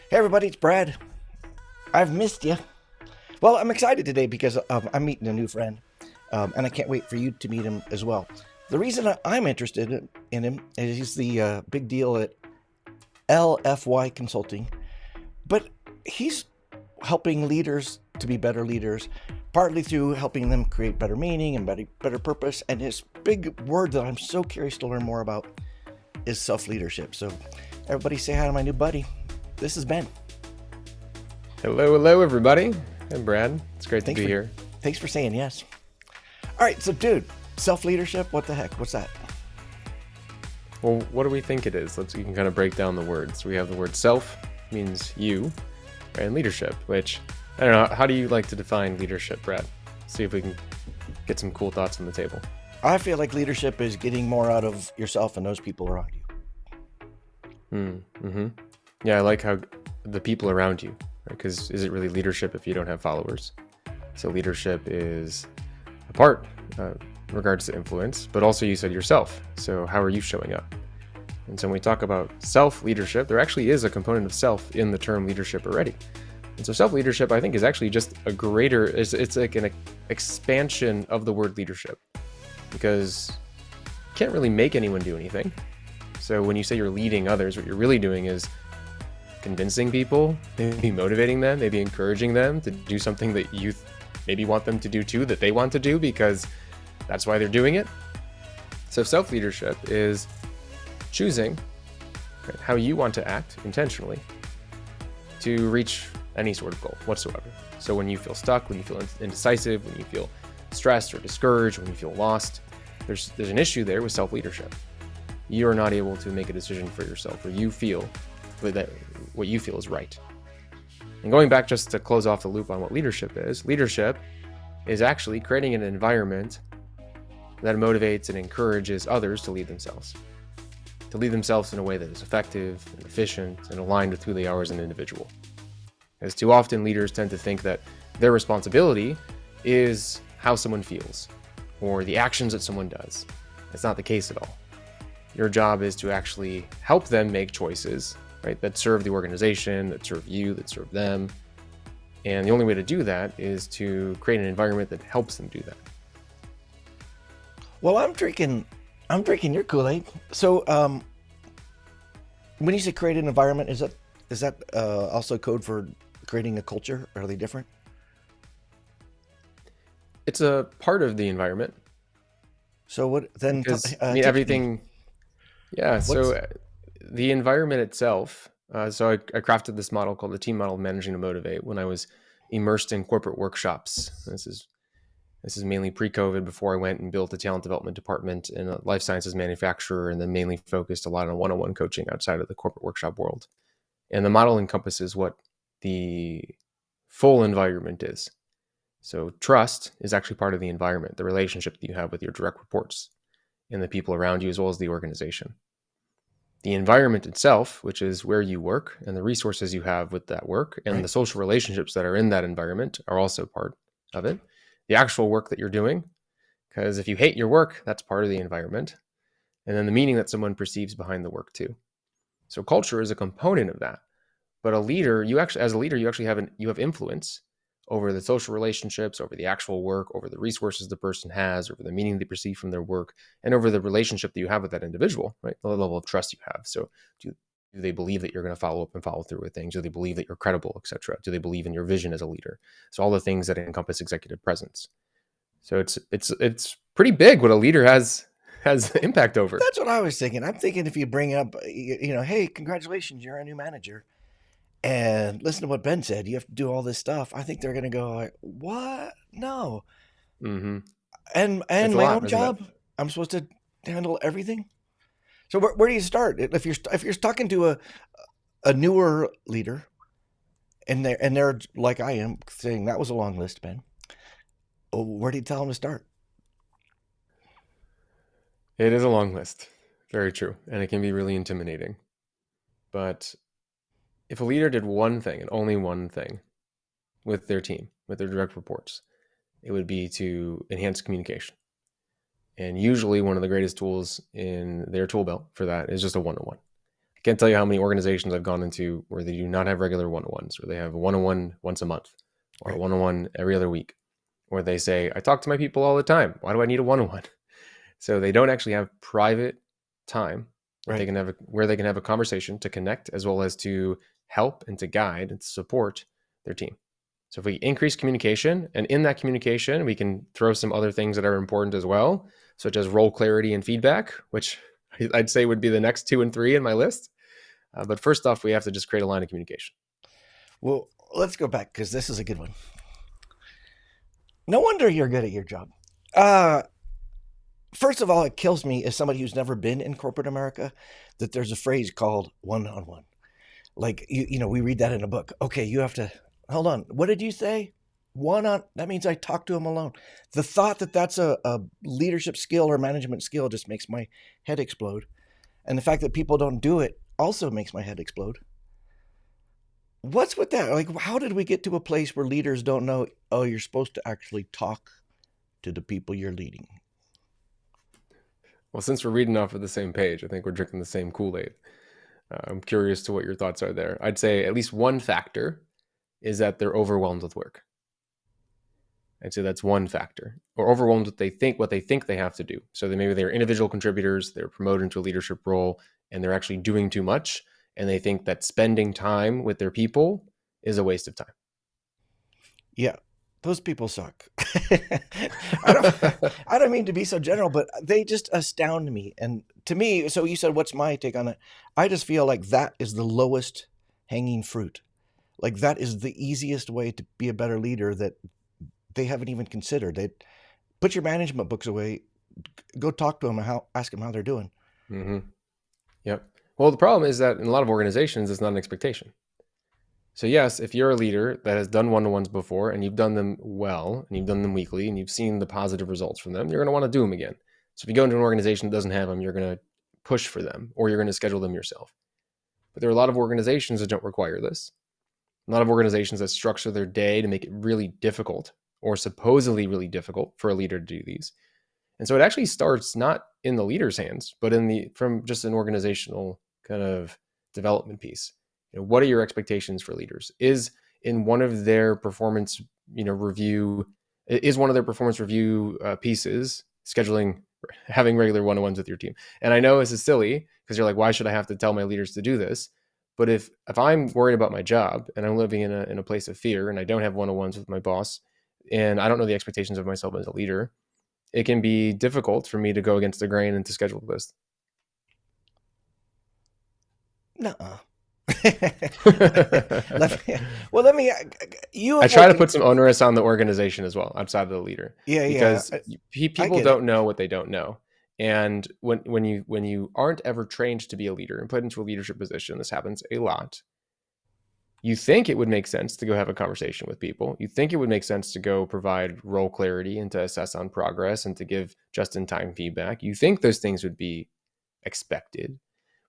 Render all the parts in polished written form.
Hey everybody, it's Brad. I've missed you. Well, I'm excited today because I'm meeting a new friend, and I can't wait for you to meet him as well. The reason I'm interested in him is he's the big deal at LFY Consulting, but he's helping leaders to be better leaders, partly through helping them create better meaning and better purpose. And his big word that I'm so curious to learn more about is self-leadership. So everybody say hi to my new buddy. This is Ben. Hello, everybody. I'm Brad. It's great to Thanks be for here. thanks for saying yes. All right, so dude, self-leadership, what the heck? What's that? Well, what do we think it is? We can kind of break down the words. We have the word self, means you, and leadership, which, I don't know, how do you like to define leadership, Brad? See if we can get some cool thoughts on the table. I feel like leadership is getting more out of yourself and those people around you. Mm-hmm. Yeah, I like how the people around you, because is it really leadership if you don't have followers? So leadership is a part in regards to influence, but also you said yourself. So how are you showing up? And so when we talk about self-leadership, there actually is a component of self in the term leadership already. And so self-leadership, I think, is actually just it's like an expansion of the word leadership, because you can't really make anyone do anything. So when you say you're leading others, what you're really doing is convincing people, maybe motivating them, maybe encouraging them to do something that you maybe want them to do too, that they want to do because that's why they're doing it. So self-leadership is choosing how you want to act intentionally to reach any sort of goal whatsoever. So when you feel stuck, when you feel indecisive, when you feel stressed or discouraged, when you feel lost, there's an issue there with self-leadership. You are not able to make a decision for yourself, or you feel that what you feel is right. And going back just to close off the loop on what leadership is actually creating an environment that motivates and encourages others to lead themselves in a way that is effective and efficient and aligned with who they are as an individual. As too often leaders tend to think that their responsibility is how someone feels or the actions that someone does. That's not the case at all. Your job is to actually help them make choices, right, that serve the organization, that serve you, that serve them. And the only way to do that is to create an environment that helps them do that. Well, I'm drinking your Kool-Aid. So, when you say create an environment, is that also code for creating a culture? Are they different? It's a part of the environment So what then? because, Teach me. everything, yeah. So What's the environment itself, so I crafted this model called the team model of managing to motivate when I was immersed in corporate workshops. This is mainly pre-COVID, before I went and built a talent development department in a life sciences manufacturer, and then mainly focused a lot on one-on-one coaching outside of the corporate workshop world. And the model encompasses what the full environment is. So trust is actually part of the environment, the relationship that you have with your direct reports and the people around you, as well as the organization. The environment itself, which is where you work and the resources you have with that work and right? the social relationships that are in that environment, are also part of it. The actual work that you're doing, because if you hate your work, that's part of the environment. And then the meaning that someone perceives behind the work too. So culture is a component of that. But as a leader, you actually have influence over the social relationships, over the actual work, over the resources the person has, over the meaning they perceive from their work, and over the relationship that you have with that individual, right? The level of trust you have. So do they believe that you're going to follow up and follow through with things? Do they believe that you're credible, etc.? Do they believe in your vision as a leader? So all the things that encompass executive presence. So it's pretty big what a leader has impact over. That's what I was thinking. I'm thinking if you bring up, hey, congratulations, you're a new manager, and listen to what Ben said. You have to do all this stuff. I think they're gonna go like, what? No. Mm-hmm. And It's a my lot, own isn't it? job, I'm supposed to handle everything. So where do you start? If you're talking to a newer leader and they're like I am saying that was a long list, Ben. Where do you tell them to start? It is a long list. Very true. And it can be really intimidating. But if a leader did one thing and only one thing with their team, with their direct reports, it would be to enhance communication. And usually one of the greatest tools in their tool belt for that is just a one-on-one. I can't tell you how many organizations I've gone into where they do not have regular one-on-ones, or they have a one-on-one once a month, or a Right. one-on-one every other week, or they say, I talk to my people all the time. Why do I need a one-on-one? So they don't actually have private time that they Right. can have where they can have a conversation to connect as well as to help and to guide and to support their team. So if we increase communication, and in that communication, we can throw some other things that are important as well, such as role clarity and feedback, which I'd say would be the next 2 and 3 in my list. But first off, we have to just create a line of communication. Well, let's go back because this is a good one. No wonder you're good at your job. Uh, First of all, it kills me as somebody who's never been in corporate America that there's a phrase called one on one. Like, we read that in a book. Okay, you have to, hold on. What did you say? One on, that means I talk to him alone. The thought that that's a leadership skill or management skill just makes my head explode. And the fact that people don't do it also makes my head explode. What's with that? Like, how did we get to a place where leaders don't know, oh, you're supposed to actually talk to the people you're leading? Well, since we're reading off of the same page, I think we're drinking the same Kool-Aid. I'm curious to what your thoughts are there. I'd say at least one factor is that they're overwhelmed with work. I'd say that's one factor, or overwhelmed with what they think they have to do. So maybe they're individual contributors, they're promoted into a leadership role, and they're actually doing too much, and they think that spending time with their people is a waste of time. Yeah, those people suck. I don't I don't mean to be so general, but they just astound me. And to me, so you said what's my take on it? I just feel like that is the lowest hanging fruit. Like that is the easiest way to be a better leader that they haven't even considered. They put your management books away, go talk to them and ask them how they're doing. Mm-hmm. Yep. Well, the problem is that in a lot of organizations, it's not an expectation. So yes, if you're a leader that has done one-on-ones before and you've done them well and you've done them weekly and you've seen the positive results from them, you're going to want to do them again. So if you go into an organization that doesn't have them, you're going to push for them or you're going to schedule them yourself. But there are a lot of organizations that don't require this. A lot of organizations that structure their day to make it really difficult or supposedly really difficult for a leader to do these. And so it actually starts not in the leader's hands, but from just an organizational kind of development piece. What are your expectations for leaders? Is one of their performance review pieces scheduling, having regular one-on-ones with your team? And I know this is silly because you're like, why should I have to tell my leaders to do this? But if I'm worried about my job and I'm living in a place of fear and I don't have one-on-ones with my boss and I don't know the expectations of myself as a leader, it can be difficult for me to go against the grain and to schedule this. Nuh-uh. Let me. You I have try to worked in. put some onus on the organization as well, outside of the leader, Yeah, yeah. because I people get it. don't know what they don't know. And when you aren't ever trained to be a leader and put into a leadership position, this happens a lot. You think it would make sense to go have a conversation with people. You think it would make sense to go provide role clarity and to assess on progress and to give just-in-time feedback. You think those things would be expected,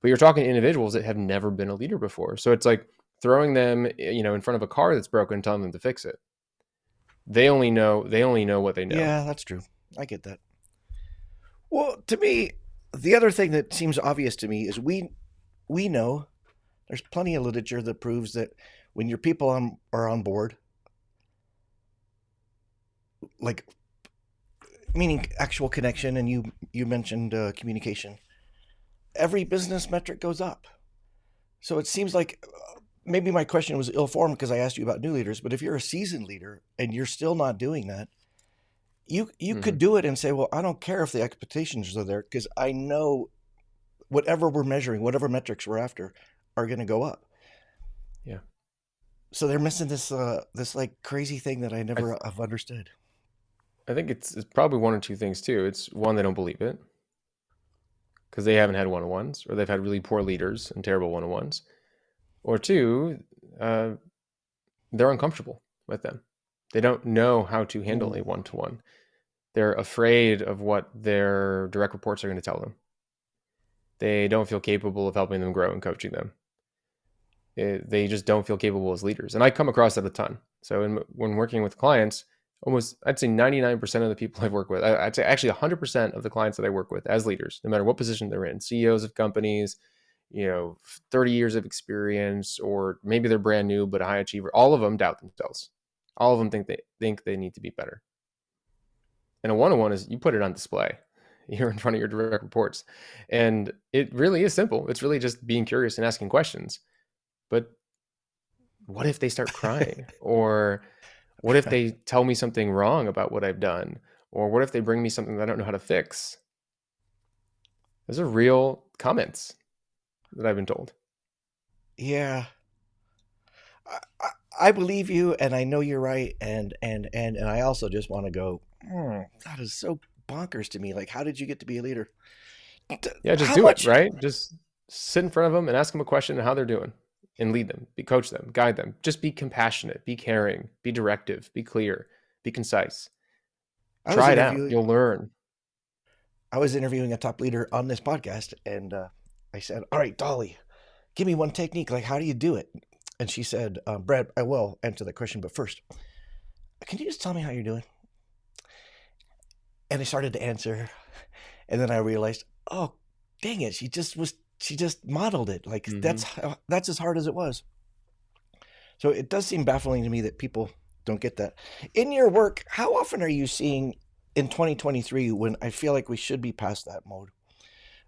but you're talking to individuals that have never been a leader before. So it's like throwing them, in front of a car that's broken and telling them to fix it. They only know what they know. Yeah, that's true. I get that. Well, to me, the other thing that seems obvious to me is we know there's plenty of literature that proves that when your people are on board, like meaning actual connection, and you mentioned communication, every business metric goes up. So it seems like maybe my question was ill-formed because I asked you about new leaders, but if you're a seasoned leader and you're still not doing that, you could do it and say, well, I don't care if the expectations are there because I know whatever we're measuring, whatever metrics we're after, are going to go up. Yeah. So they're missing this like crazy thing that I I, never have understood. I think it's probably one or two things too. It's one, they don't believe it because they haven't had one-on-ones, or they've had really poor leaders and terrible one-on-ones. Or two, uh, they're uncomfortable with them. They don't know how to handle a Ooh. one-to-one. They're afraid of what their direct reports are going to tell them. They don't feel capable of helping them grow and coaching them. They just don't feel capable as leaders. And I come across that a ton. So when working with clients, I'd say 99% of the people I work with, I'd say actually 100% of the clients that I work with as leaders, no matter what position they're in, CEOs of companies, you know, 30 years of experience, or maybe they're brand new but a high achiever. All of them doubt themselves. All of them think they need to be better. And a one-on-one is you put it on display. You're in front of your direct reports. And it really is simple. It's really just being curious and asking questions. But what if they start crying? Or what if they tell me something wrong about what I've done? Or what if they bring me something that I don't know how to fix? Those are real comments that I've been told. Yeah. I believe you, and I know you're right, and I also just want to go. That is so bonkers to me. Like, how did you get to be a leader? Yeah, just How do it, much? right? Just sit in front of them and ask them a question on how they're doing and lead them, coach them, guide them. Just be compassionate, be caring, be directive, be clear, be concise. I was Try it out. interviewing. You'll learn. I was interviewing a top leader on this podcast, and I said, "All right, Dolly, give me one technique. Like, how do you do it?" And she said, "Brad, I will answer that question, but first, can you just tell me how you're doing?" And I started to answer, and then I realized, oh, dang it, she just was. She just modeled it. Like Hmm. that's as hard as it was. So it does seem baffling to me that people don't get that. In your work, how often are you seeing in 2023, when I feel like we should be past that mode,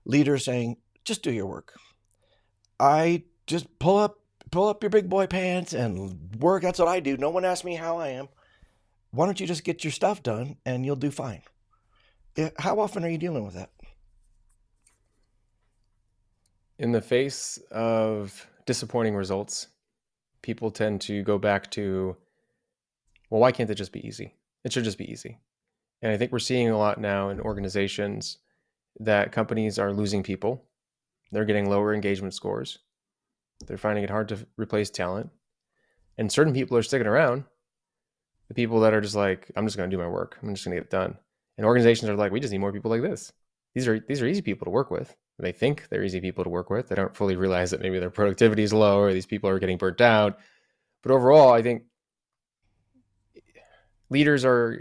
leaders saying, just do your work. I just pull up your big boy pants and work. That's what I do. No one asks me how I am. Why don't you just get your stuff done and you'll do fine? How often are you dealing with that? In the face of disappointing results, people tend to go back to, well, why can't it just be easy? It should just be easy. And I think we're seeing a lot now in organizations that companies are losing people. They're getting lower engagement scores. They're finding it hard to replace talent. And certain people are sticking around. The people that are just like, I'm just going to do my work. I'm just going to get it done. And organizations are like, we just need more people like this. These are easy people to work with. They think they're easy people to work with. They don't fully realize that maybe their productivity is low or these people are getting burnt out. But overall, I think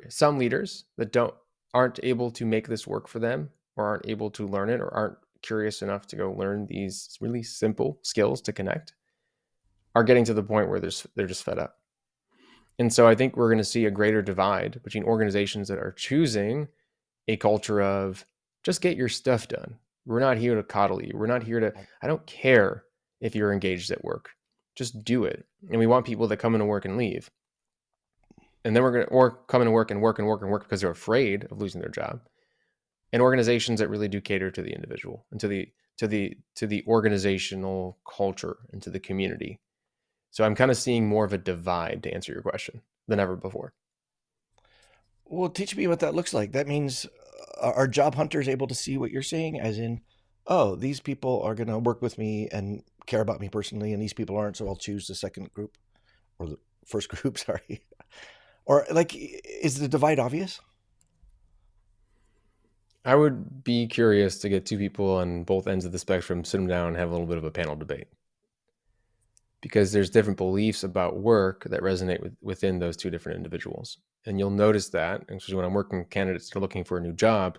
some leaders that aren't able to make this work for them, or aren't able to learn it, or aren't curious enough to go learn these really simple skills to connect, are getting to the point where they're just fed up. And so I think we're going to see a greater divide between organizations that are choosing a culture of just get your stuff done. We're not here to coddle you. We're not here to, I don't care if you're engaged at work. Just do it. And we want people that come into work and leave. And then we're going to, or come into work and work and work and work because they're afraid of losing their job. And organizations that really do cater to the individual and to the organizational culture and to the community. So I'm kind of seeing more of a divide, to answer your question, than ever before. Well, teach me what that looks like. That means, are job hunters able to see what you're saying? As in, oh, these people are going to work with me and care about me personally, and these people aren't, so I'll choose the second group or the first group, sorry. Or, like, is the divide obvious? I would be curious to get two people on both ends of the spectrum, sit them down and have a little bit of a panel debate, because there's different beliefs about work that resonate within those two different individuals. And you'll notice that, especially when I'm working with candidates that are looking for a new job,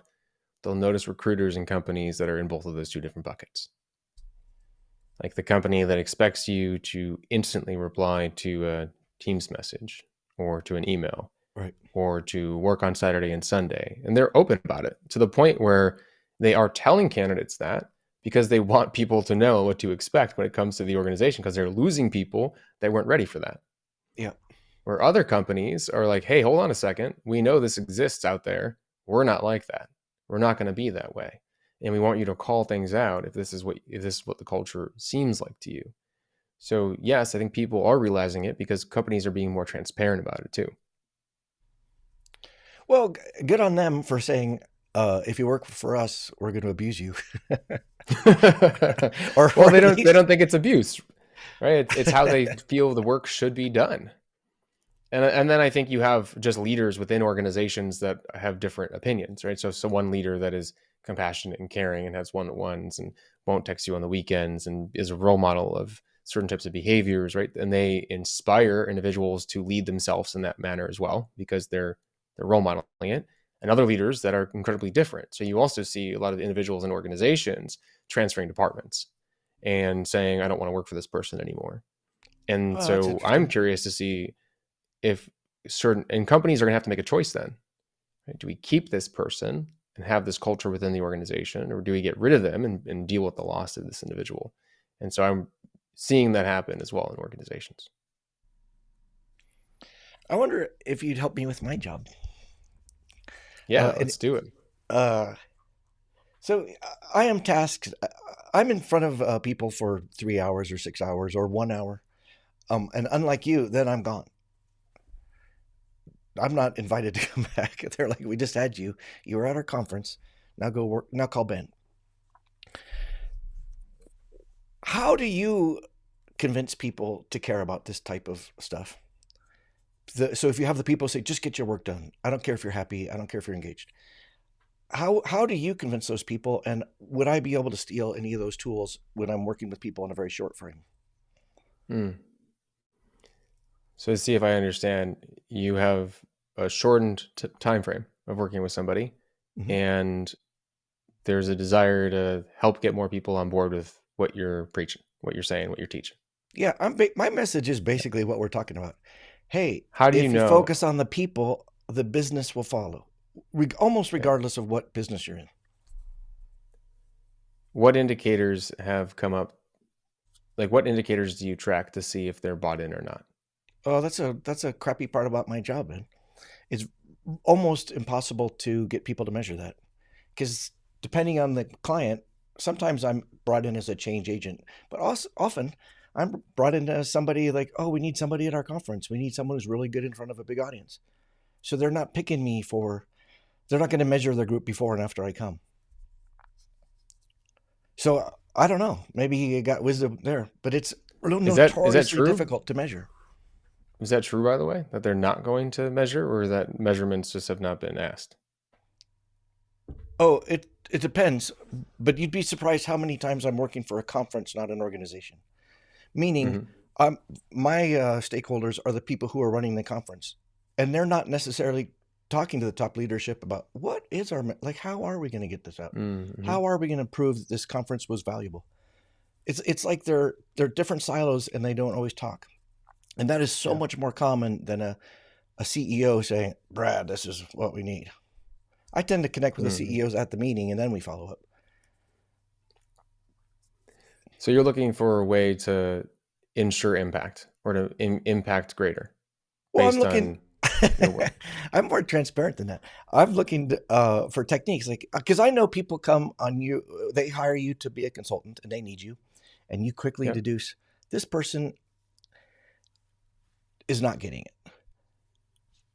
they'll notice recruiters and companies that are in both of those two different buckets. Like the company that expects you to instantly reply to a Teams message or to an email, Right. or to work on Saturday and Sunday. And they're open about it to the point where they are telling candidates that because they want people to know what to expect when it comes to the organization, because they're losing people that weren't ready for that. Yeah. Where other companies are like, hey, hold on a second. We know this exists out there. We're not like that. We're not going to be that way. And we want you to call things out if this is what the culture seems like to you. So yes, I think people are realizing it because companies are being more transparent about it too. Well, good on them for saying, if you work for us, we're going to abuse you. Well, Or they at don't least, think it's abuse, right? It's how they feel the work should be done. And then I think you have just leaders within organizations that have different opinions, right? So one leader that is compassionate and caring and has one-on-ones and won't text you on the weekends and is a role model of certain types of behaviors, right? And they inspire individuals to lead themselves in that manner as well because they're role modeling it. And other leaders that are incredibly different. So you also see a lot of individuals and organizations transferring departments. and saying, I don't want to work for this person anymore. And Oh, that's so I'm interesting. curious to see if and companies are going to have to make a choice then. Right? Do we keep this person and have this culture within the organization, or do we get rid of them and deal with the loss of this individual? And so I'm seeing that happen as well in organizations. I wonder if you'd help me with my job. Yeah, And let's do it. uh, so I am tasked. I'm in front of people for 3 hours or 6 hours or 1 hour. And unlike you, then I'm gone. I'm not invited to come back. They're like, we just had you. You were at our conference. Now go work. Now call Ben. How do you convince people to care about this type of stuff? So if you have the people say, just get your work done. I don't care if you're happy. I don't care if you're engaged. How do you convince those people? And would I be able to steal any of those tools when I'm working with people in a very short frame? Mm. So to see if I understand, you have a shortened time frame of working with somebody, Mm-hmm. and there's a desire to help get more people on board with what you're preaching, what you're saying, what you're teaching. Yeah, my message is basically what we're talking about. Hey, How do you if you know focus on the people, the business will follow, almost yeah, regardless of what business you're in. what indicators have come up? Like, what indicators do you track to see if they're bought in or not? Oh, that's a crappy part about my job, man. It's almost impossible to get people to measure that because depending on the client, sometimes I'm brought in as a change agent, but also often I'm brought in as somebody like, oh, we need somebody at our conference. We need someone who's really good in front of a big audience. So they're not picking me for. They're not going to measure their group before and after I come. So I don't know. Maybe he got wisdom there, but it's Is that notoriously true? difficult to measure. Is that true, by the way, that they're not going to measure, or that measurements just have not been asked? Oh, it depends, but you'd be surprised how many times I'm working for a conference, not an organization. Meaning, Hmm. um, my stakeholders are the people who are running the conference, and they're not necessarily talking to the top leadership about what is like. How are we going to get this out? Hmm. How are we going to prove that this conference was valuable? It's like they're different silos and they don't always talk, and that is so Yeah. much more common than a CEO saying, "Brad, this is what we need." I tend to connect with the Hmm. CEOs at the meeting, and then we follow up. So you're looking for a way to ensure impact, or to impact greater Well, I'm based looking. on your work. I'm more transparent than that. I'm looking for techniques, like because I know people come on you. They hire you to be a consultant, and they need you, and you quickly Yeah. deduce this person is not getting it,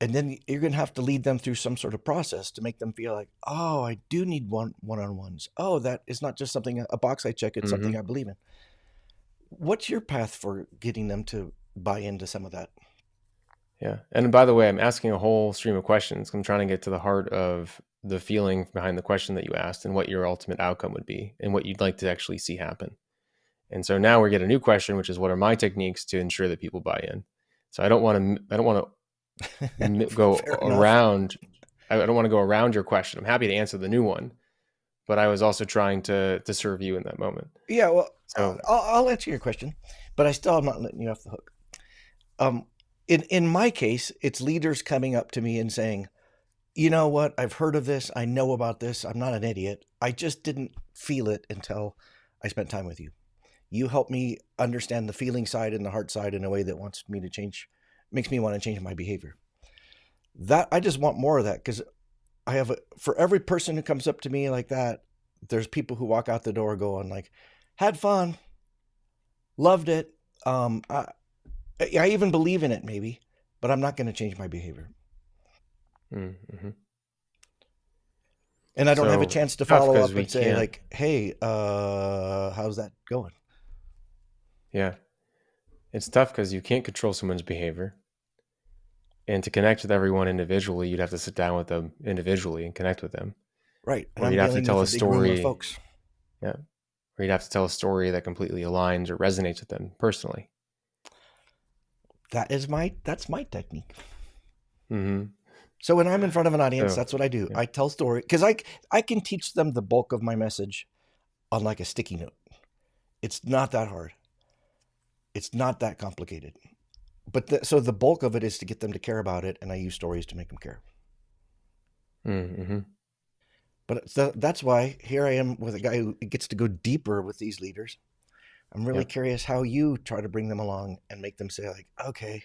and then you're going to have to lead them through some sort of process to make them feel like, oh, I do need on ones. Oh, that is not just something a box I check. It's Hmm. something I believe in. What's your path for getting them to buy into some of that? Yeah. And by the way, I'm asking a whole stream of questions. I'm trying to get to the heart of the feeling behind the question that you asked and what your ultimate outcome would be and what you'd like to actually see happen. And so now we get a new question, which is, what are my techniques to ensure that people buy in? So I don't want to go Fair enough. around. I don't want to go around your question. I'm happy to answer the new one, but I was also trying to serve you in that moment. Yeah, well, So, I'll answer your question, but I still am not letting you off the hook. Um, in my case, it's leaders coming up to me and saying, "You know what? I've heard of this. I know about this. I'm not an idiot. I just didn't feel it until I spent time with you. You helped me understand the feeling side and the heart side in a way that wants me to change, makes me want to change my behavior. That I just want more of that because for every person who comes up to me like that, there's people who walk out the door going like, had fun, loved it. Um, I, I even believe in it maybe, but I'm not going to change my behavior. mm-hmm. And I don't have a So chance it's to tough follow because up we and say can't. like, "Hey, how's that going?" Yeah, it's tough because you can't control someone's behavior. And to connect with everyone individually, you'd have to sit down with them individually and connect with them. Right, and Or I'm you'd have to dealing tell with a a big room of story. folks. Yeah. Or you'd have to tell a story that completely aligns or resonates with them personally. That's my technique. Hmm. So when I'm in front of an audience, So, that's what I do. yeah. I tell story because I can teach them the bulk of my message on like a sticky note. It's not that hard. It's not that complicated. But so the bulk of it is to get them to care about it, and I use stories to make them care. Mm-hmm. But that's why here I am with a guy who gets to go deeper with these leaders. I'm really Yep. curious how you try to bring them along and make them say, like, okay,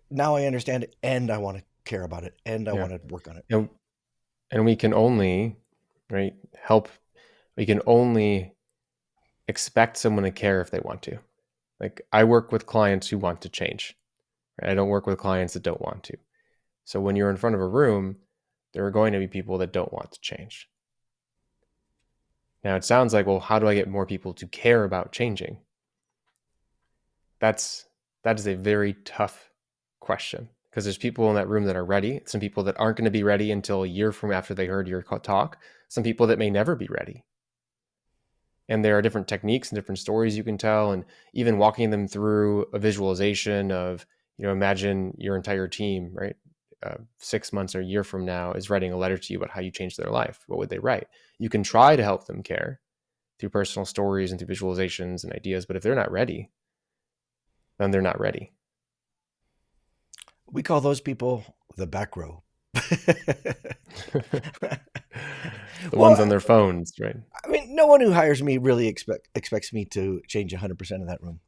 now I understand it, and I want to care about it, and I Yeah. want to work on it. And we can only, right, help. We can only expect someone to care if they want to. Like I work with clients who want to change. Right? I don't work with clients that don't want to. So when you're in front of a room, there are going to be people that don't want to change. Now it sounds like, well, how do I get more people to care about changing? That is a very tough question because there's people in that room that are ready, some people that aren't going to be ready until a year from after they heard your talk, some people that may never be ready. And there are different techniques and different stories you can tell, and even walking them through a visualization of, imagine your entire team, right? 6 months or a year from now is writing a letter to you about how you changed their life. What would they write? You can try to help them care through personal stories and through visualizations and ideas, but if they're not ready, then they're not ready. We call those people the back row. The Ones on their phones, right? I mean, no one who hires me really expects me to change 100% of that room.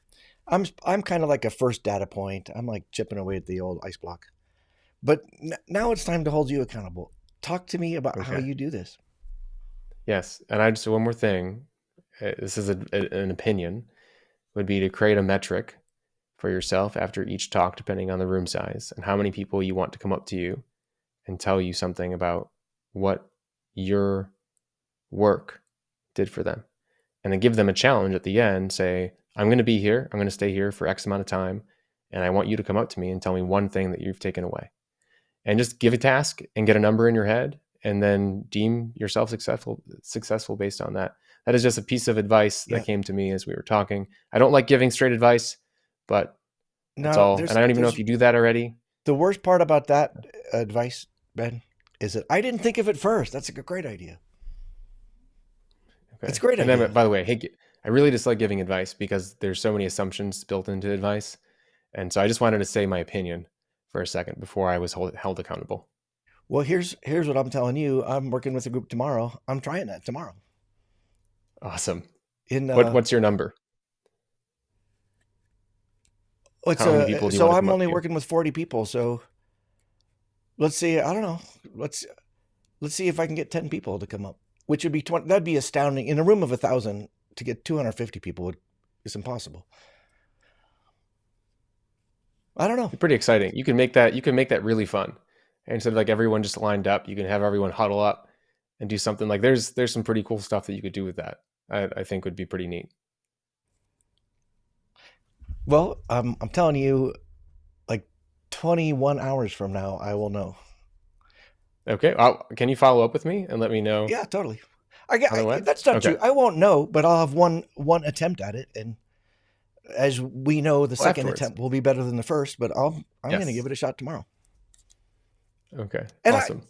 I'm kind of like a first data point. I'm like chipping away at the old ice block. But now it's time to hold you accountable. Talk to me about how Okay. you do this. Yes. And I just, one more thing. This is an opinion, would be to create a metric for yourself after each talk, depending on the room size and how many people you want to come up to you and tell you something about what your work did for them. And then give them a challenge at the end. Say, I'm going to be here. I'm going to stay here for X amount of time. And I want you to come up to me and tell me one thing that you've taken away. And just give a task and get a number in your head and then deem yourself successful based on that. That is just a piece of advice Yeah. that came to me as we were talking. I don't like giving straight advice, but that's Now, all. And I don't even know if you do that already. the worst part about that advice, Ben, is that I didn't think of it first. That's a great idea. It's Okay. a great And then, idea. by the way, hey, I really dislike giving advice because there's so many assumptions built into advice. And so I just wanted to say my opinion for a second before I was held accountable. Well, here's what I'm telling you. I'm working with a group tomorrow. I'm trying that tomorrow. Awesome. In What's your number? it's How many people a do you want so to come I'm up only to you? working with 40 people. So let's see. I don't know. Let's see if I can get 10 people to come up, which would be 20. That'd be astounding. In a room of 1,000, to get 250 people is impossible. I don't know. It's pretty exciting. You can make that really fun. And instead of like everyone just lined up, you can have everyone huddle up and do something like there's some pretty cool stuff that you could do with that. I think would be pretty neat. Well, I'm telling you, like 21 hours from now, I will know. Okay. Can you follow up with me and let me know Yeah, totally. I get how that went? that's not Okay. true. I won't know, but I'll have one attempt at it, and as we know, the Well, second afterwards. attempt will be better than the first. But I'm going to give Yes. it a shot tomorrow. Okay. And Awesome.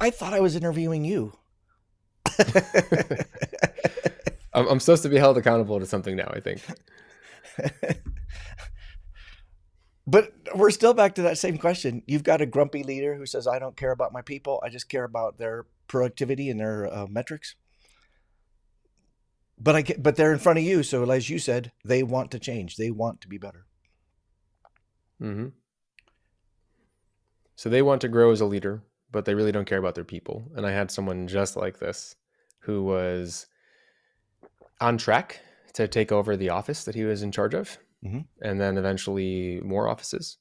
I thought I was interviewing you. I'm supposed to be held accountable to something now, I think. But we're still back to that same question. You've got a grumpy leader who says, "I don't care about my people. I just care about their productivity and their metrics." But they're in front of you, so as you said, they want to change. They want to be better. Hmm. So they want to grow as a leader, but they really don't care about their people. And I had someone just like this who was on track to take over the office that he was in charge of, Hmm. and then eventually more offices.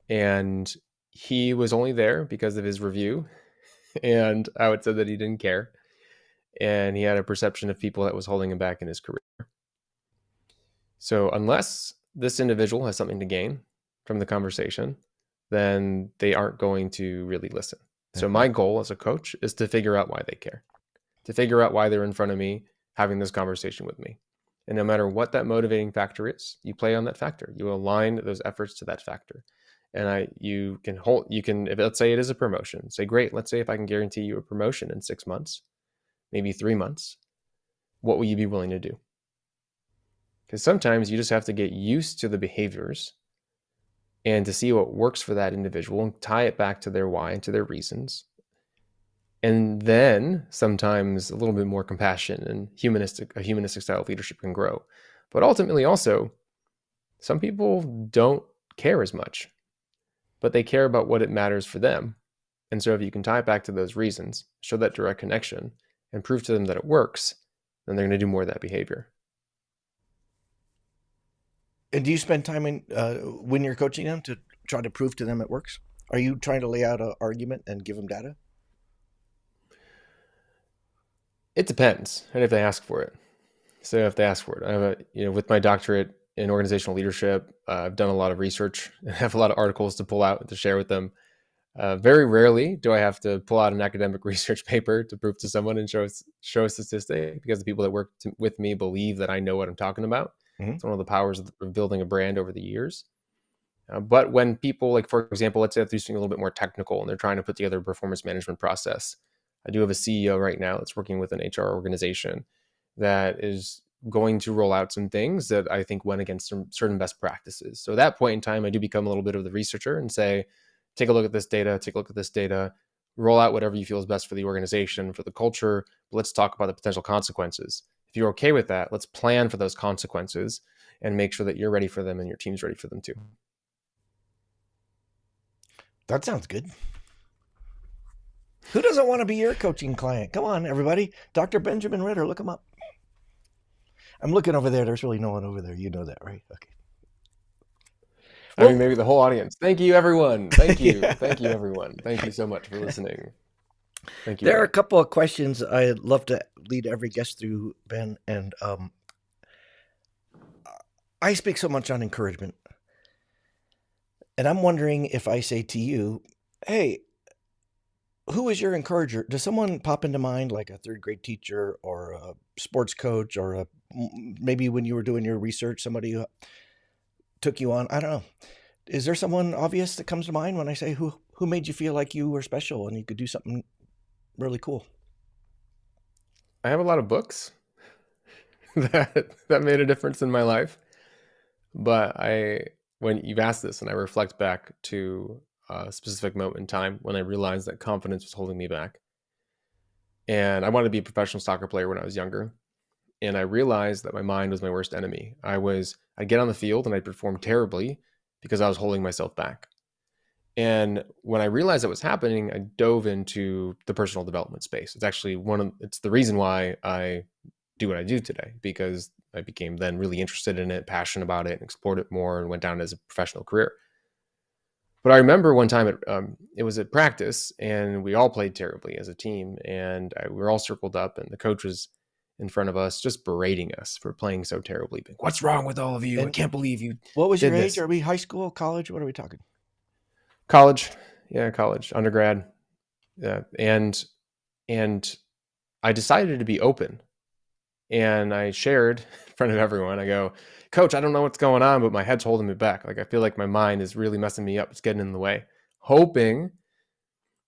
And he was only there because of his review. And I would say that he didn't care. And he had a perception of people that was holding him back in his career. So unless this individual has something to gain from the conversation, then they aren't going to really listen. So Uh-huh. my goal as a coach is to figure out why they care, to figure out why they're in front of me having this conversation with me. And no matter what that motivating factor is, you play on that factor. You align those efforts to that factor. And if let's say it is a promotion, say, great, let's say if I can guarantee you a promotion in 6 months, maybe 3 months, what will you be willing to do? Because sometimes you just have to get used to the behaviors and to see what works for that individual and tie it back to their why and to their reasons. And then sometimes a little bit more compassion and a humanistic style of leadership can grow. But ultimately, also, some people don't care as much, but they care about what it matters for them. And so if you can tie it back to those reasons, show that direct connection, and prove to them that it works, then they're going to do more of that behavior. And do you spend time when you're coaching them to try to prove to them it works? Are you trying to lay out an argument and give them data? It depends, and if they ask for it. So if they ask for it, I have with my doctorate in organizational leadership, I've done a lot of research and have a lot of articles to pull out to share with them. Very rarely do I have to pull out an academic research paper to prove to someone and show a statistic, because the people that work with me believe that I know what I'm talking about. Mm-hmm. It's one of the powers of building a brand over the years. But when people, like, for example, let's say if they're doing a little bit more technical and they're trying to put together a performance management process, I do have a CEO right now that's working with an HR organization that is going to roll out some things that I think went against some certain best practices. So at that point in time, I do become a little bit of the researcher and say, take a look at this data, roll out whatever you feel is best for the organization, for the culture, but let's talk about the potential consequences. If you're okay with that, let's plan for those consequences and make sure that you're ready for them and your team's ready for them too. That sounds good. Who doesn't want to be your coaching client? Come on, everybody. Dr. Benjamin Ritter, look him up. I'm looking over there. There's really no one over there. You know that, right? Okay. I mean, maybe the whole audience. Thank you, everyone. Thank you. Yeah. Thank you, everyone. Thank you so much for listening. Thank you. There are a couple of questions I'd love to lead every guest through, Ben, and I speak so much on encouragement. And I'm wondering if I say to you, hey, who is your encourager? Does someone pop into mind, like a third grade teacher or a sports coach, or maybe when you were doing your research, somebody who took you on? I don't know. Is there someone obvious that comes to mind when I say who made you feel like you were special and you could do something really cool? I have a lot of books that made a difference in my life. But when you've asked this and I reflect back to a specific moment in time when I realized that confidence was holding me back. And I wanted to be a professional soccer player when I was younger. And I realized that my mind was my worst enemy. I'd get on the field and I'd perform terribly because I was holding myself back. And when I realized that was happening, I dove into the personal development space. It's actually it's the reason why I do what I do today, because I became then really interested in it, passionate about it, and explored it more and went down as a professional career. But I remember one time it was at practice and we all played terribly as a team, and we were all circled up and the coach was in front of us just berating us for playing so terribly. Being, what's wrong with all of you? I can't believe you. What was your age? This. Are we high school, college? What are we talking? College. Yeah, college, undergrad. Yeah. And I decided to be open. And I shared in front of everyone. I go, Coach, I don't know what's going on, but my head's holding me back. Like, I feel like my mind is really messing me up. It's getting in the way. Hoping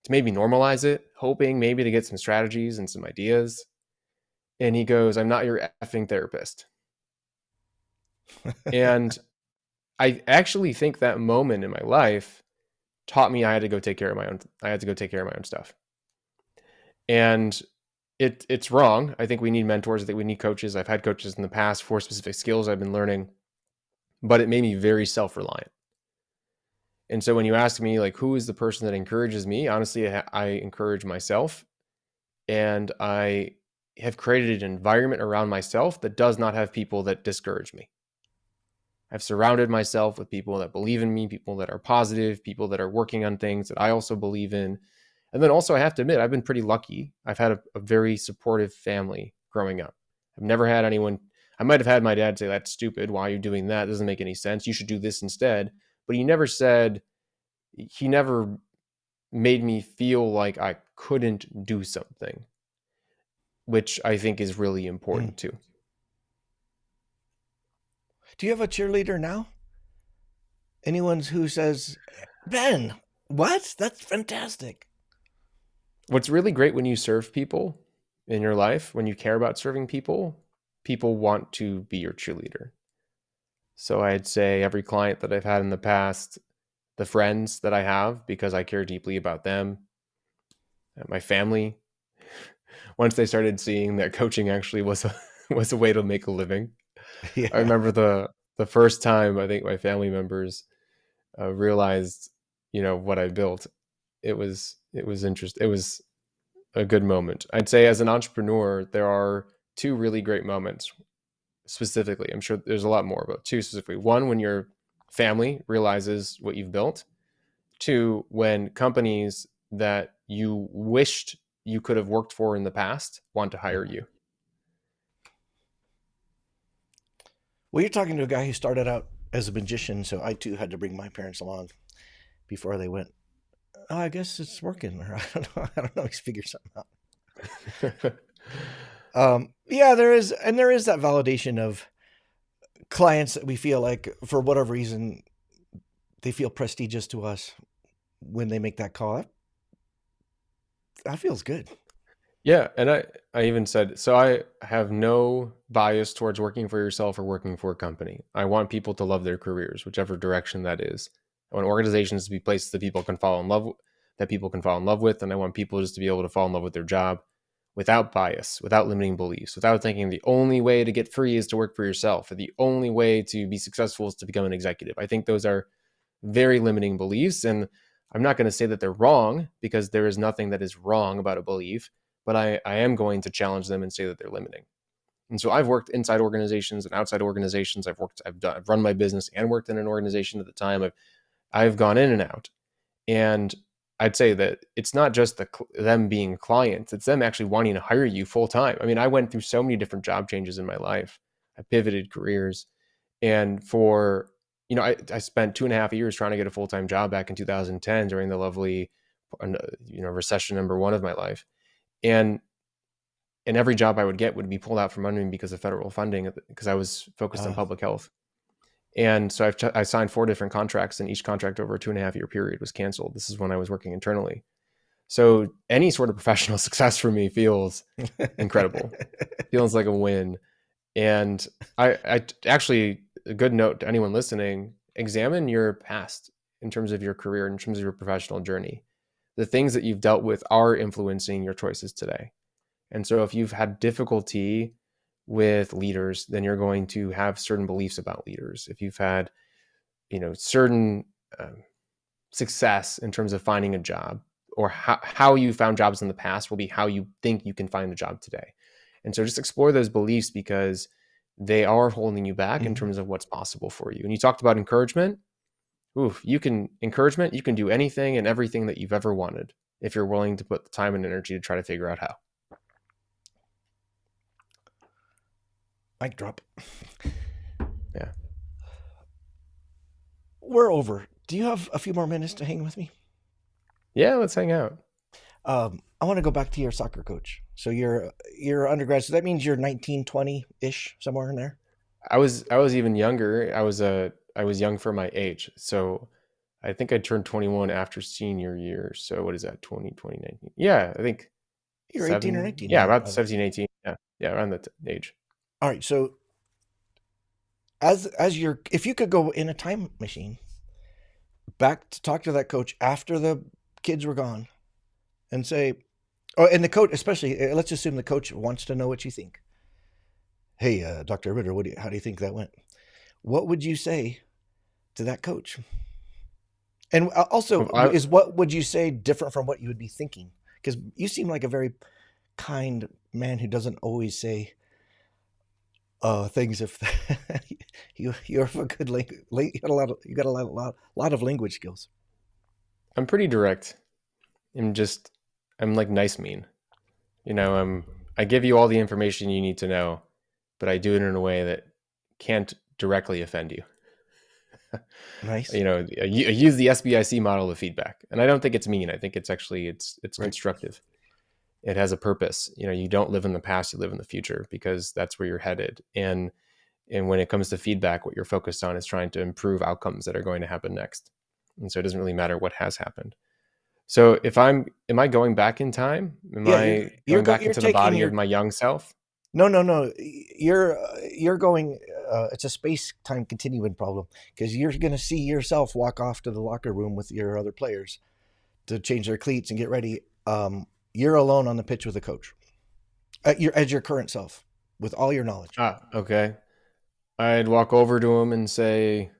to maybe normalize it, hoping maybe to get some strategies and some ideas. And he goes, I'm not your effing therapist. And I actually think that moment in my life taught me I had to go take care of my own stuff. And it's wrong. I think we need mentors. I think we need coaches. I've had coaches in the past for specific skills I've been learning, but it made me very self-reliant. And so when you ask me, like, who is the person that encourages me? Honestly, I encourage myself, and I have created an environment around myself that does not have people that discourage me. I've surrounded myself with people that believe in me, people that are positive, people that are working on things that I also believe in. And then also, I have to admit, I've been pretty lucky. I've had a very supportive family growing up. I've never had anyone, I might have had my dad say, that's stupid. Why are you doing that? It doesn't make any sense. You should do this instead. But he never made me feel like I couldn't do something, which I think is really important too. Do you have a cheerleader now? Anyone who says, Ben, what? That's fantastic. What's really great when you serve people in your life, when you care about serving people, people want to be your cheerleader. So I'd say every client that I've had in the past, the friends that I have because I care deeply about them, my family, once they started seeing that coaching actually was a was a way to make a living. I Yeah. remember the first time I think my family members realized, what I built. It was interesting. It was a good moment. I'd say as an entrepreneur, there are two really great moments specifically. I'm sure there's a lot more, but two specifically. One, when your family realizes what you've built. Two, when companies that you wished you could have worked for in the past want to hire you. Well, you're talking to a guy who started out as a magician, so I too had to bring my parents along before they went, oh, I guess it's working. Or I don't know. I don't know. He's figured something out. Yeah, there is that validation of clients that we feel like, for whatever reason, they feel prestigious to us when they make that call. That feels good. Yeah, and I even said, so I have no bias towards working for yourself or working for a company. I want people to love their careers, whichever direction that is. I want organizations to be places that people can fall in love with, and I want people just to be able to fall in love with their job without bias, without limiting beliefs, without thinking the only way to get free is to work for yourself, or the only way to be successful is to become an executive. I think those are very limiting beliefs, and I'm not going to say that they're wrong, because there is nothing that is wrong about a belief, but I am going to challenge them and say that they're limiting. And so I've worked inside organizations and outside organizations. I've run my business and worked in an organization at the time. I've gone in and out, and I'd say that it's not just them being clients; it's them actually wanting to hire you full time. I mean, I went through so many different job changes in my life. I pivoted careers, and I spent 2.5 years trying to get a full time job back in 2010 during the lovely, recession number one of my life, and every job I would get would be pulled out from under me because of federal funding, because I was focused on Uh, public health. And so I signed 4 different contracts, and each contract over a 2.5 year period was canceled. This is when I was working internally. So any sort of professional success for me feels incredible, feels like a win. And I actually, a good note to anyone listening, examine your past in terms of your career, in terms of your professional journey. The things that you've dealt with are influencing your choices today. And so if you've had difficulty with leaders, then you're going to have certain beliefs about leaders. If you've had, certain success in terms of finding a job, or how you found jobs in the past will be how you think you can find a job today. And so just explore those beliefs, because they are holding you back in mhm. terms of what's possible for you. And you talked about encouragement. You can do anything and everything that you've ever wanted if you're willing to put the time and energy to try to figure out how. Mic drop. Yeah. We're over. Do you have a few more minutes to hang with me? Yeah, let's hang out. I want to go back to your soccer coach. So you're undergrad. So that means you're 19, 20 ish, somewhere in there. I was even younger. I was young for my age. So I think I turned 21 after senior year. So what is that? 2019. Yeah, I think You're 18 or 7. 19. Yeah, Yeah. about 17, 18. Yeah. Yeah, around that age. All right. So if you could go in a time machine back to talk to that coach after the kids were gone and say, oh, and the coach, especially, let's assume the coach wants to know what you think. Hey, Dr. Ritter, how do you think that went? What would you say to that coach? And also, I, what would you say different from what you would be thinking? Because you seem like a very kind man who doesn't always say things if you have a good you got a lot of language skills. I'm pretty direct. I'm like nice mean. I give you all the information you need to know, but I do it in a way that can't directly offend you. Nice. I use the SBIC model of feedback, and I don't think it's mean. I think it's actually it's Right. constructive. It has a purpose. You don't live in the past, you live in the future, because that's where you're headed. And when it comes to feedback, what you're focused on is trying to improve outcomes that are going to happen next. And so it doesn't really matter what has happened. So am I going back in time? Am Yeah, I going back you're into the taking body of your my young self? No. You're going. It's a space-time continuum problem because you're going to see yourself walk off to the locker room with your other players to change their cleats and get ready. You're alone on the pitch with a coach, as your current self, with all your knowledge. Ah, okay. I'd walk over to him and say,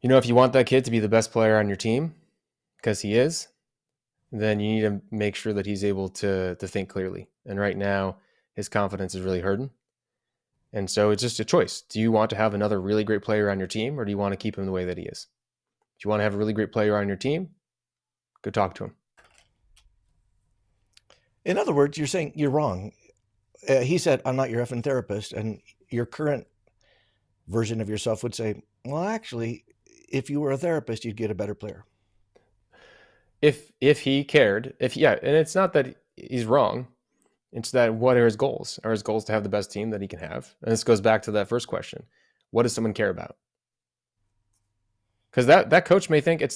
if you want that kid to be the best player on your team, because he is, then you need to make sure that he's able to think clearly. And right now, his confidence is really hurting. And so it's just a choice. Do you want to have another really great player on your team, or do you want to keep him the way that he is? If you want to have a really great player on your team, go talk to him. In other words, you're saying you're wrong. He said, "I'm not your effing therapist," and your current version of yourself would say, "Well, actually, if you were a therapist, you'd get a better player." If he cared, and it's not that he's wrong. It's that what are his goals? Are his goals to have the best team that he can have? And this goes back to that first question. What does someone care about? Because that coach may think I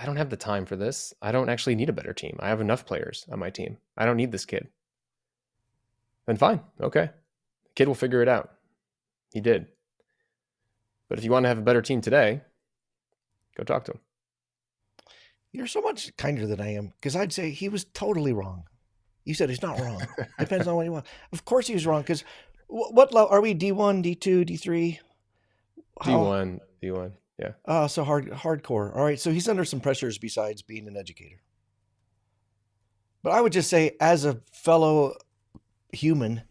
don't have the time for this. I don't actually need a better team. I have enough players on my team. I don't need this kid. Then fine. Okay. The kid will figure it out. He did. But if you want to have a better team today, go talk to him. You're so much kinder than I am because I'd say he was totally wrong. You said he's not wrong. Depends on what you want. Of course he was wrong because what level are we? D1, D2, D3? D1, D1. Yeah. So hardcore. All right. So he's under some pressures besides being an educator. But I would just say, as a fellow human,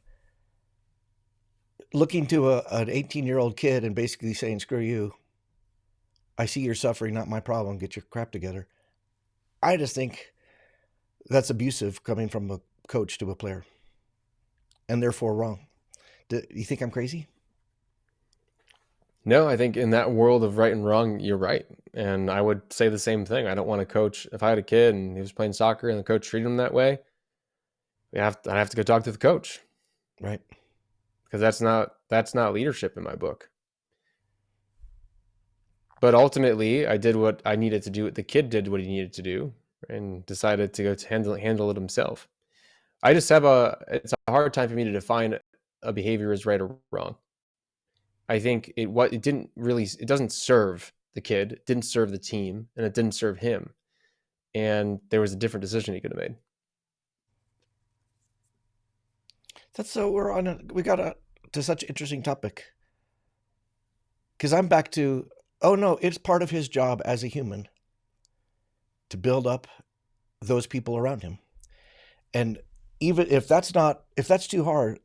looking to an 18-year-old kid and basically saying, "Screw you. I see you're suffering, not my problem. Get your crap together." I just think that's abusive coming from a coach to a player, and therefore wrong. Do you think I'm crazy? No, I think in that world of right and wrong, you're right. And I would say the same thing. I don't want to coach. If I had a kid and he was playing soccer and the coach treated him that way, I'd have to go talk to the coach. Right. Because that's not leadership in my book. But ultimately, I did what I needed to do. The kid did what he needed to do and decided to go to handle it himself. I just have it's a hard time for me to define a behavior as right or wrong. I think it doesn't serve the kid, it didn't serve the team, and it didn't serve him. And there was a different decision he could have made. That's so we got to such an interesting topic. Because I'm back to, oh no, it's part of his job as a human to build up those people around him. And even if that's too hard,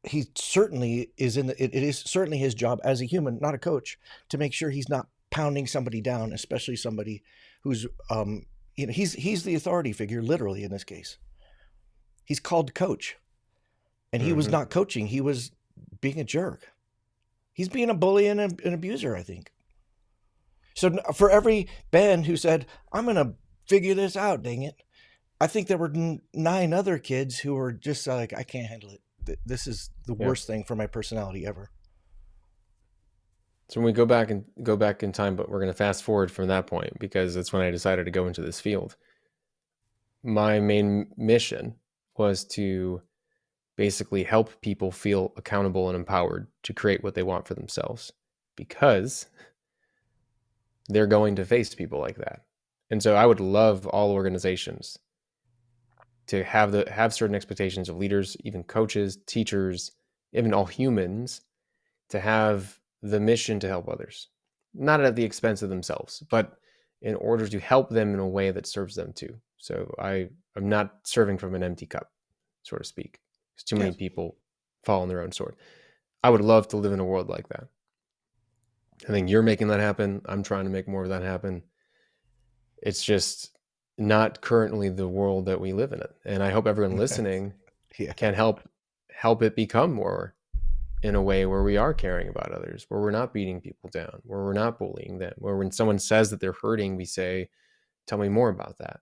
he certainly it is certainly his job as a human, not a coach, to make sure he's not pounding somebody down, especially somebody who's he's the authority figure literally in this case. He's called coach, and he was not coaching, he was being a jerk. He's being a bully and an abuser, I think. So for every Ben who said, "I'm going to figure this out, dang it," I think there were 9 other kids who were just like, "I can't handle it. This is the worst thing for my personality ever." So when we go back in time, but we're going to fast forward from that point because that's when I decided to go into this field. My main mission was to basically help people feel accountable and empowered to create what they want for themselves, because they're going to face people like that. And so I would love all organizations to have certain expectations of leaders, even coaches, teachers, even all humans, to have the mission to help others, not at the expense of themselves, but in order to help them in a way that serves them too. So I'm not serving from an empty cup, so to speak. Because too many people fall on their own sword. I would love to live in a world like that. I think you're making that happen. I'm trying to make more of that happen. It's just not currently the world that we live in it. And I hope everyone listening can help it become more in a way where we are caring about others, where we're not beating people down, where we're not bullying them, where when someone says that they're hurting, we say, "Tell me more about that."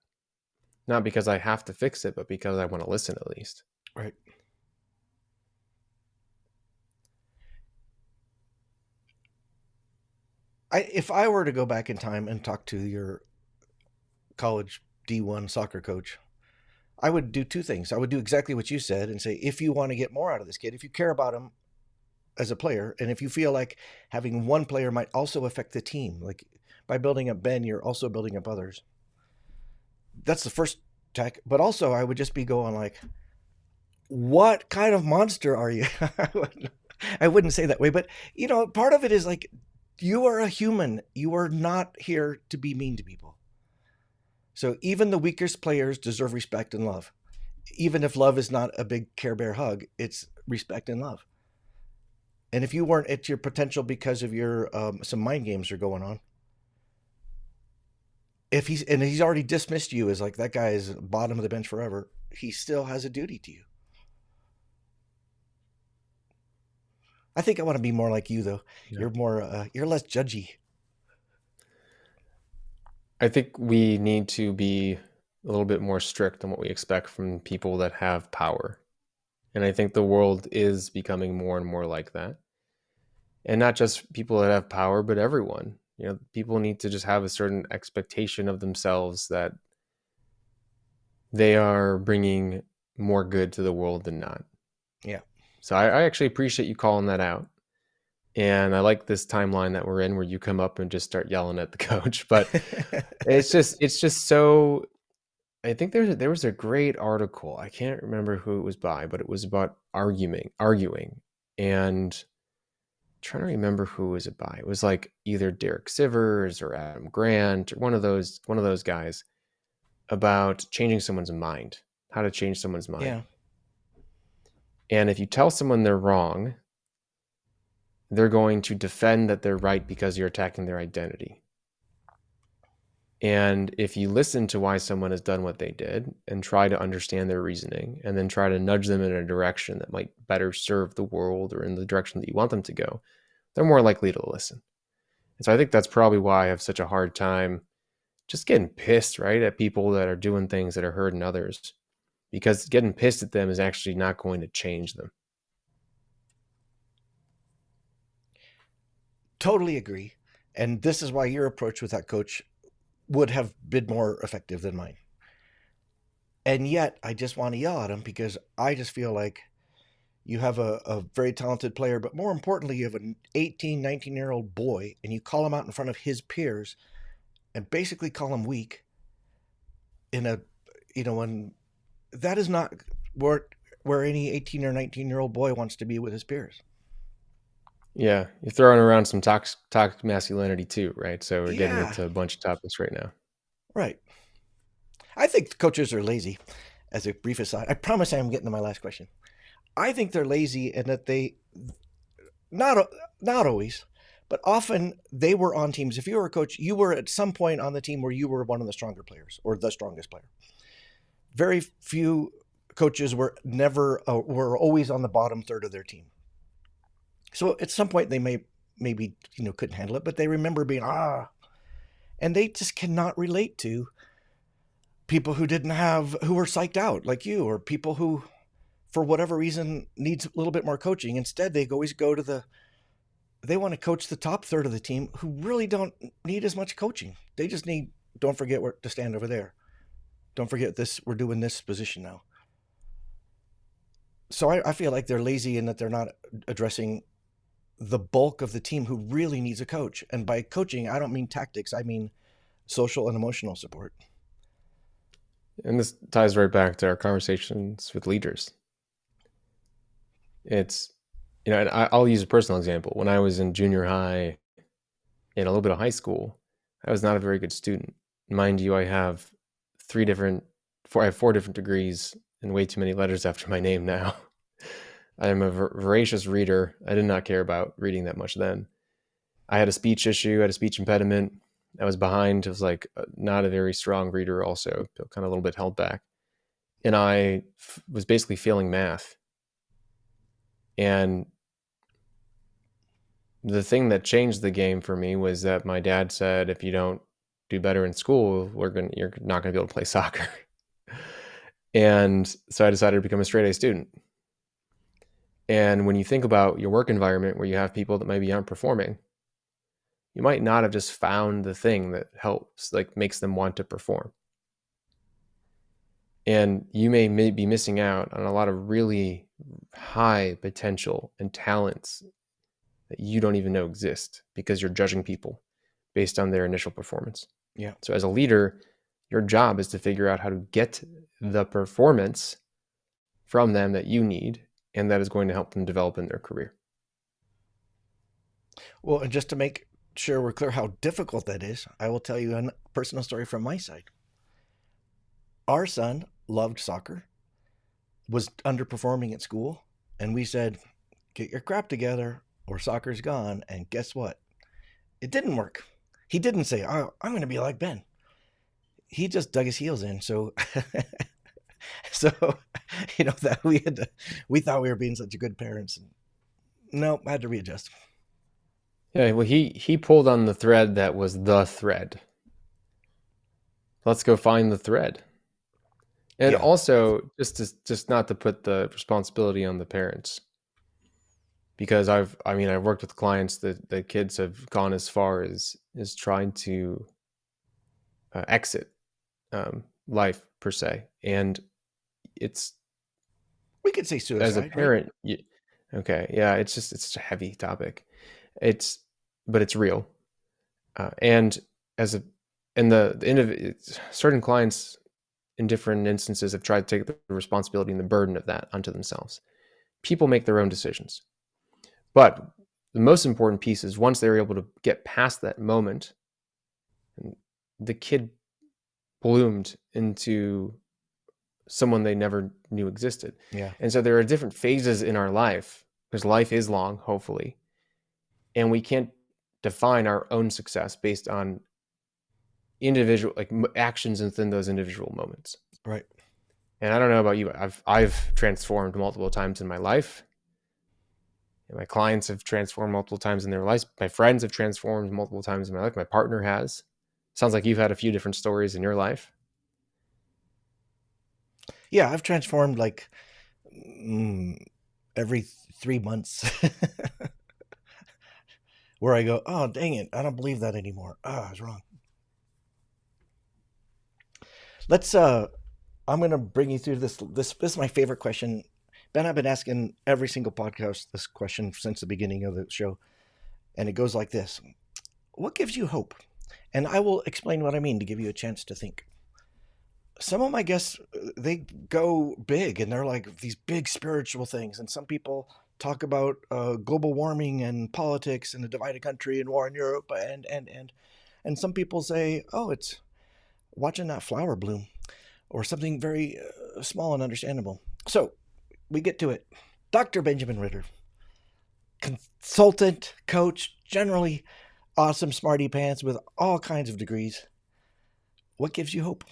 Not because I have to fix it, but because I want to listen at least. Right. If I were to go back in time and talk to your college D1 soccer coach, I would do two things. I would do exactly what you said and say, if you want to get more out of this kid, if you care about him as a player, and if you feel like having one player might also affect the team, like by building up Ben, you're also building up others. That's the first tack. But also, I would just be going like, what kind of monster are you? I wouldn't say that way, but part of it is like, you are a human. You are not here to be mean to people. So even the weakest players deserve respect and love. Even if love is not a big Care Bear hug, it's respect and love. And if you weren't at your potential because of your some mind games are going on, if he's already dismissed you as like that guy is bottom of the bench forever, he still has a duty to you. I think I want to be more like you though. Yeah. You're less judgy. I think we need to be a little bit more strict on what we expect from people that have power. And I think the world is becoming more and more like that. And not just people that have power, but everyone. People need to just have a certain expectation of themselves that they are bringing more good to the world than not. Yeah. So I actually appreciate you calling that out. And I like this timeline that we're in where you come up and just start yelling at the coach. But it's just so, I think there was a great article. I can't remember who it was by, but it was about arguing. And I'm trying to remember who was it by. It was like either Derek Sivers or Adam Grant or one of those guys about changing someone's mind, how to change someone's mind. Yeah. And if you tell someone they're wrong, they're going to defend that they're right because you're attacking their identity. And if you listen to why someone has done what they did and try to understand their reasoning and then try to nudge them in a direction that might better serve the world or in the direction that you want them to go, they're more likely to listen. And so I think that's probably why I have such a hard time just getting pissed, right, at people that are doing things that are hurting others, because getting pissed at them is actually not going to change them. Totally agree. And this is why your approach with that coach would have been more effective than mine. And yet, I just want to yell at him because I just feel like you have a very talented player, but more importantly, you have an 18, 19-year-old boy, and you call him out in front of his peers and basically call him weak and that is not where any 18 or 19-year-old boy wants to be with his peers. Yeah, you're throwing around some toxic masculinity too, right? So we're getting Yeah, into a bunch of topics right now. right. I think the coaches are lazy. As a brief aside, I promise I'm getting to my last question. I think they're lazy and that they not not always, but often they were on teams. If you were a coach, you were at some point on the team where you were one of the stronger players or the strongest player. Very few coaches were always on the bottom third of their team. So at some point they maybe couldn't handle it, but they remember being and they just cannot relate to people who were psyched out like you, or people who for whatever reason needs a little bit more coaching. Instead, they want to coach the top third of the team who really don't need as much coaching. They just need, don't forget where to stand over there. Don't forget this, we're doing this position now. So I feel like they're lazy in that they're not addressing the bulk of the team who really needs a coach. And by coaching, I don't mean tactics, I mean social and emotional support. And this ties right back to our conversations with leaders. It's, and I'll use a personal example. When I was in junior high and a little bit of high school, I was not a very good student. Mind you, I have I have 4 different degrees and way too many letters after my name now. I am a voracious reader. I did not care about reading that much then. I had a speech issue, I had a speech impediment. I was behind. I was like not a very strong reader also, kind of a little bit held back. And I was basically failing math. And the thing that changed the game for me was that my dad said, if you don't do better in school, you're not going to be able to play soccer. And so I decided to become a straight A student. And when you think about your work environment where you have people that maybe aren't performing, you might not have just found the thing that helps, like makes them want to perform. And you may be missing out on a lot of really high potential and talents that you don't even know exist because you're judging people based on their initial performance. Yeah. So as a leader, your job is to figure out how to get the performance from them that you need, and that is going to help them develop in their career. Well, and just to make sure we're clear how difficult that is, I will tell you a personal story from my side. Our son loved soccer, was underperforming at school, and we said, get your crap together or soccer's gone. And guess what? It didn't work. He didn't say, oh, I'm going to be like Ben. He just dug his heels in. So, so that we thought we were being such a good parents. And no, I had to readjust. Yeah, well, he pulled on the thread that was the thread. Let's go find the thread. And Yeah. also, just not to put the responsibility on the parents, because I've worked with clients that the kids have gone as far as trying to exit life per se, and it's, We could say as a suicide, right? parent, okay, yeah, it's a heavy topic. But it's real, and as a and certain clients in different instances have tried to take the responsibility and the burden of that onto themselves. People make their own decisions. But the most important piece is once they're able to get past that moment, the kid bloomed into someone they never knew existed. Yeah. And so there are different phases in our life, because life is long, hopefully, and we can't define our own success based on individual actions within those individual moments. Right. And I don't know about you, I've transformed multiple times in my life. And my clients have transformed multiple times in their lives. My friends have transformed multiple times in my life. My partner has. Sounds like you've had a few different stories in your life. Yeah, I've transformed like every 3 months where I go, oh, dang it, I don't believe that anymore. I was wrong. I'm going to bring you through this is my favorite question. Ben, I've been asking every single podcast this question since the beginning of the show, and it goes like this. What gives you hope? And I will explain what I mean to give you a chance to think. Some of my guests, they go big and they're like these big spiritual things. And some people talk about global warming and politics and a divided country and war in Europe. And some people say, oh, it's watching that flower bloom or something very small and understandable. So we get to it. Dr. Benjamin Ritter, consultant, coach, generally awesome smarty pants with all kinds of degrees. What gives you hope?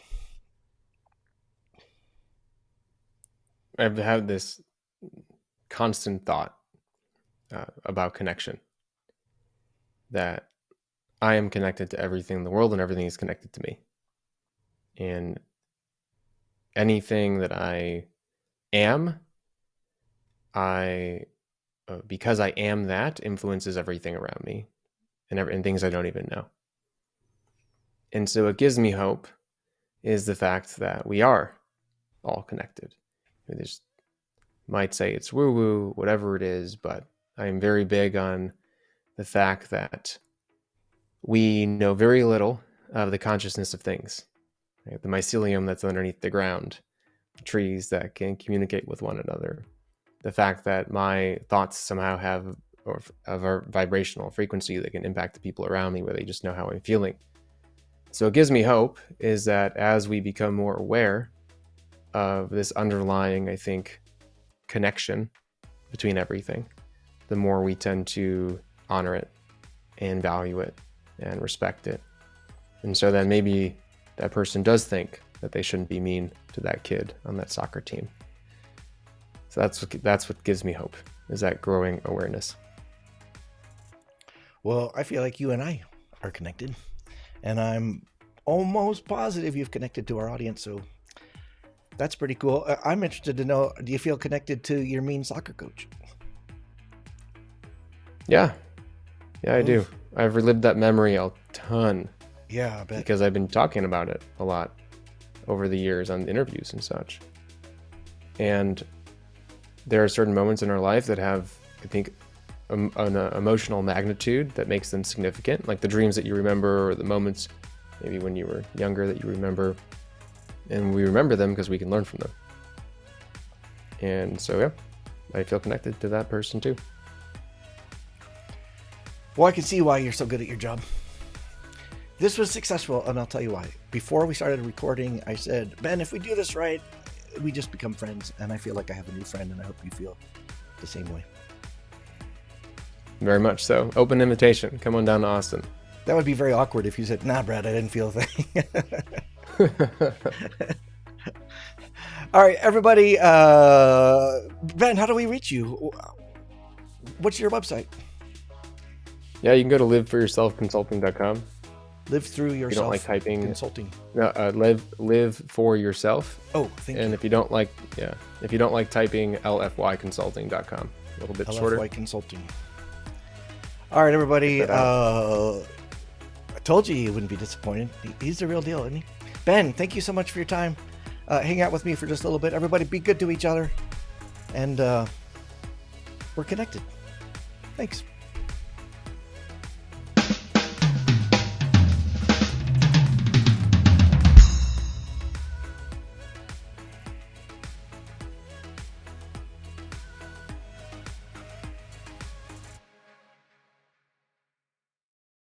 I've had this constant thought about connection, that I am connected to everything in the world and everything is connected to me. And anything that I am, because I am that, influences everything around me and things I don't even know. And so what gives me hope is the fact that we are all connected. There's might say it's woo-woo, whatever it is, but I am very big on the fact that we know very little of the consciousness of things. Right? The mycelium that's underneath the ground, trees that can communicate with one another, the fact that my thoughts somehow have a vibrational frequency that can impact the people around me, where they just know how I'm feeling. So it gives me hope is that as we become more aware of this underlying, I think, connection between everything, the more we tend to honor it and value it and respect it. And so then maybe that person does think that they shouldn't be mean to that kid on that soccer team. So that's what gives me hope, is that growing awareness. Well, I feel like you and I are connected, and I'm almost positive you've connected to our audience. So that's pretty cool. I'm interested to know, do you feel connected to your mean soccer coach? Yeah, I do. I've relived that memory a ton. Yeah, I bet. Because I've been talking about it a lot. over the years on interviews and such. And there are certain moments in our life that have, I think, an emotional magnitude that makes them significant, like the dreams that you remember, or the moments maybe when you were younger that you remember. And we remember them because we can learn from them. And so, yeah, I feel connected to that person too. Well, I can see why you're so good at your job. This was successful, and I'll tell you why. Before we started recording, I said, Ben, if we do this right, we just become friends. And I feel like I have a new friend, and I hope you feel the same way. Very much so. Open invitation. Come on down to Austin. That would be very awkward if you said, nah, Brad, I didn't feel a thing. All right, everybody. Ben, how do we reach you? What's your website? Yeah, you can go to liveforyourselfconsulting.com. Live through yourself. If you don't like typing consulting. No, live for yourself. Oh, thank you. And if you don't like typing, lfyconsulting.com. A little bit shorter. LFY Consulting. All right, everybody. I told you wouldn't be disappointed. He's the real deal, isn't he? Ben, thank you so much for your time. Hang out with me for just a little bit. Everybody, be good to each other. And we're connected. Thanks.